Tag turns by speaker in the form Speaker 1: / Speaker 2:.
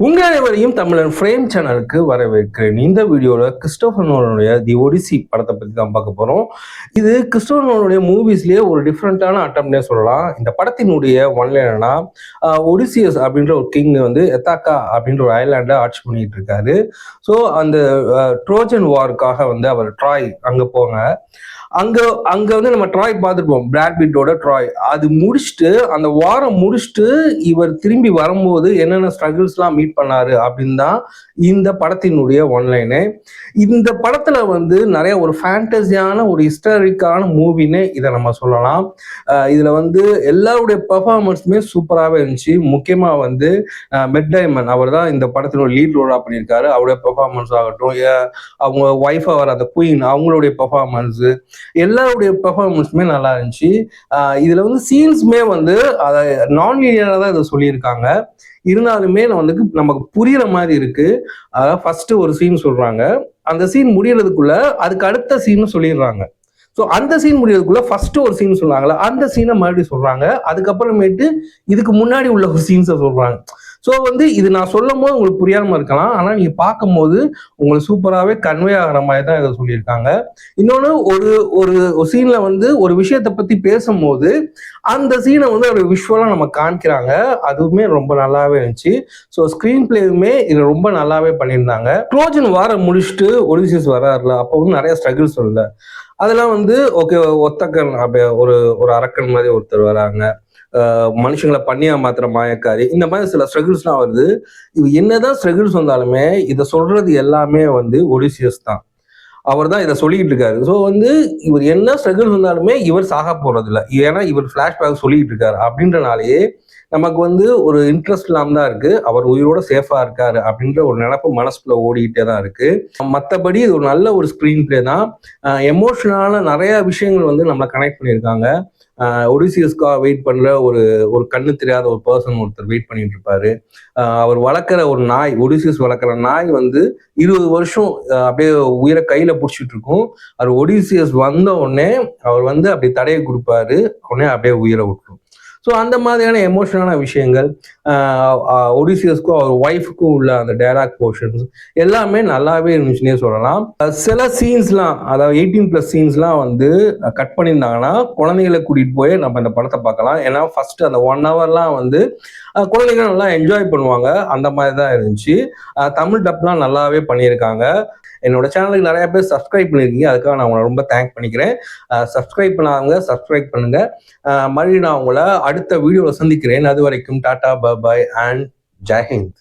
Speaker 1: உங்கள் அனைவரையும் தமிழன் ஃப்ரேம் சேனலுக்கு வரவேற்கிறேன். இந்த வீடியோவில் கிறிஸ்டோபர் நோலனுடைய தி ஒடிசி படத்தை பற்றி தான் பார்க்க போகிறோம். இது கிறிஸ்டோபர் நோலனுடைய மூவிஸ்லேயே ஒரு டிஃப்ரெண்ட்டான அட்டம்ப்ட்னே சொல்லலாம். இந்த படத்தினுடைய ஒன்ல என்னன்னா, ஒடிசியஸ் அப்படின்ற ஒரு கிங் வந்து எத்தாக்கா அப்படின்ற ஒரு ஐலாண்டை ஆட்சி பண்ணிட்டு இருக்காரு. ஸோ அந்த ட்ரோஜன் வார்க்காக வந்து அவர் ட்ராய் அங்கே போங்க. அங்க அங்க வந்து நம்ம ட்ராய் பார்த்துருப்போம், பிராட் பிட்டோட ட்ராய். அது முடிச்சுட்டு அந்த வாரம் முடிச்சுட்டு இவர் திரும்பி வரும்போது என்னென்ன ஸ்ட்ரகிள்ஸ்லாம் மீட் பண்ணாரு அப்படின்னு தான் இந்த படத்தினுடைய ஒன்லைனு. இந்த படத்துல வந்து நிறைய ஒரு ஃபேண்டசியான ஒரு ஹிஸ்டாரிக்கான மூவின்னு இதை நம்ம சொல்லலாம். இதுல வந்து எல்லாருடைய பெர்ஃபார்மன்ஸுமே சூப்பராகவே இருந்துச்சு. முக்கியமா வந்து மெட் டைமன் அவர் தான் இந்த படத்தினுடைய லீட் ரோலா பண்ணியிருக்காரு. அவருடைய பெர்ஃபார்மன்ஸ் ஆகட்டும், அவங்க ஒய்ஃபா வர அந்த குயின் அவங்களுடைய பெர்ஃபார்மன்ஸு, எல்லாருடைய பெர்ஃபார்மன்ஸுமே நல்லா இருந்துச்சு. இதுல வந்து சீன்ஸுமே வந்து அதை நான் லீனியரா தான் இதை சொல்லியிருக்காங்க. இருந்தாலுமே வந்து நமக்கு புரியுற மாதிரி இருக்கு. அதாவது ஃபர்ஸ்ட் ஒரு சீன் சொல்றாங்க, அந்த சீன் முடியறதுக்குள்ள அதுக்கு அடுத்த சீன் சொல்லிடுறாங்க. ஸோ அந்த சீன் முடியறதுக்குள்ள ஃபர்ஸ்ட் ஒரு சீன் சொல்றாங்களா, அந்த சீனை மறுபடியும் சொல்றாங்க. அதுக்கப்புறமேட்டு இதுக்கு முன்னாடி உள்ள ஒரு சீன்ஸை சொல்றாங்க. ஸோ வந்து இது நான் சொல்லும் போது உங்களுக்கு புரியாம இருக்கலாம், ஆனால் நீங்க பார்க்கும்போது உங்களுக்கு சூப்பராகவே கன்வே ஆகிற மாதிரி தான் இதை சொல்லியிருக்காங்க. இன்னொன்று, ஒரு ஒரு சீன்ல வந்து ஒரு விஷயத்தை பத்தி பேசும்போது அந்த சீனை வந்து ஒரு விஷுவலா நம்ம காமிக்கிறாங்க. அதுவுமே ரொம்ப நல்லாவே இருந்துச்சு. ஸோ ஸ்கிரீன் பிளேவுமே இது ரொம்ப நல்லாவே பண்ணியிருந்தாங்க. ட்ரோஜன் வார முடிச்சுட்டு ஒடிசியஸ் வராருல, அப்போ வந்து நிறைய ஸ்ட்ரகிள்ஸ் வரல. அதெல்லாம் வந்து ஓகே, ஒத்தக்கன் அப்படியே ஒரு அரக்கன் மாதிரி ஒருத்தர் வராங்க, மனுஷங்களை பண்ணியா மாத்திர மாயக்காரி, இந்த மாதிரி சில ஸ்ட்ரகிள்ஸ்லாம் வருது. இது என்னதான் ஸ்ட்ரகிள்ஸ் வந்தாலுமே இதை சொல்றது எல்லாமே வந்து ஒடிசியஸ் தான். அவர் தான் இதை சொல்லிக்கிட்டு இருக்காரு. ஸோ வந்து இவர் என்ன ஸ்ட்ரகிள்ஸ் வந்தாலுமே இவர் சாக போறது இல்லை, ஏன்னா இவர் ஃபிளாஷ்பேக் சொல்லிக்கிட்டு இருக்காரு. அப்படின்றனாலேயே நமக்கு வந்து ஒரு இன்ட்ரெஸ்ட் இல்லாம தான் இருக்கு. அவர் உயிரோட சேஃபா இருக்காரு அப்படின்ற ஒரு நினைப்பு மனசுக்குள்ள ஓடிக்கிட்டே தான் இருக்கு. மற்றபடி இது ஒரு நல்ல ஒரு ஸ்கிரீன் பிளே தான். எமோஷனலான நிறைய விஷயங்கள் வந்து நம்மளை கனெக்ட் பண்ணியிருக்காங்க. ஒடிசியஸ்க்காக வெயிட் பண்ற ஒரு கண்ணு தெரியாத ஒரு பர்சன் ஒருத்தர் வெயிட் பண்ணிட்டு இருப்பாரு. அவர் வளர்க்குற ஒரு நாய், ஒடிசியஸ் வளர்க்குற நாய் வந்து 20 வருஷம் அப்படியே உயிரை கையில பிடிச்சிட்டு இருக்கும். அவர் ஒடிசியஸ் வந்த உடனே அவர் வந்து அப்படி தடையை கொடுப்பாரு, உடனே அப்படியே உயிரை விட்டுரும். ஸோ அந்த மாதிரியான எமோஷனலான விஷயங்கள், ஒடிசியஸ்க்கும் அவர் ஒய்ஃபுக்கும் உள்ள அந்த டயலாக் போர்ஷன்ஸ் எல்லாமே நல்லாவே இருந்துச்சுன்னே சொல்லலாம். சில சீன்ஸ்லாம், அதாவது 18+ சீன்ஸ்லாம் வந்து கட் பண்ணியிருந்தாங்கன்னா குழந்தைகளை கூட்டிகிட்டு போய் நம்ம இந்த படத்தை பார்க்கலாம். ஏன்னா ஃபர்ஸ்ட் அந்த 1 ஹவர்லாம் வந்து குழந்தைகள் நல்லா என்ஜாய் பண்ணுவாங்க. அந்த மாதிரி தான் இருந்துச்சு. தமிழ் டப்லாம் நல்லாவே பண்ணியிருக்காங்க. என்னோட சேனலுக்கு நிறைய பேர் சப்ஸ்கிரைப் பண்ணியிருக்கீங்க, அதுக்காக நான் உங்களை ரொம்ப தேங்க் பண்ணிக்கிறேன். சப்ஸ்கிரைப் பண்ணாதவங்க சப்ஸ்கிரைப் பண்ணுங்க. மறுபடியும் நான் உங்களை அடுத்த வீடியோவில் சந்திக்கிறேன். அது வரைக்கும் டாடா, பாய் அண்ட் ஜெய் ஹிந்த்.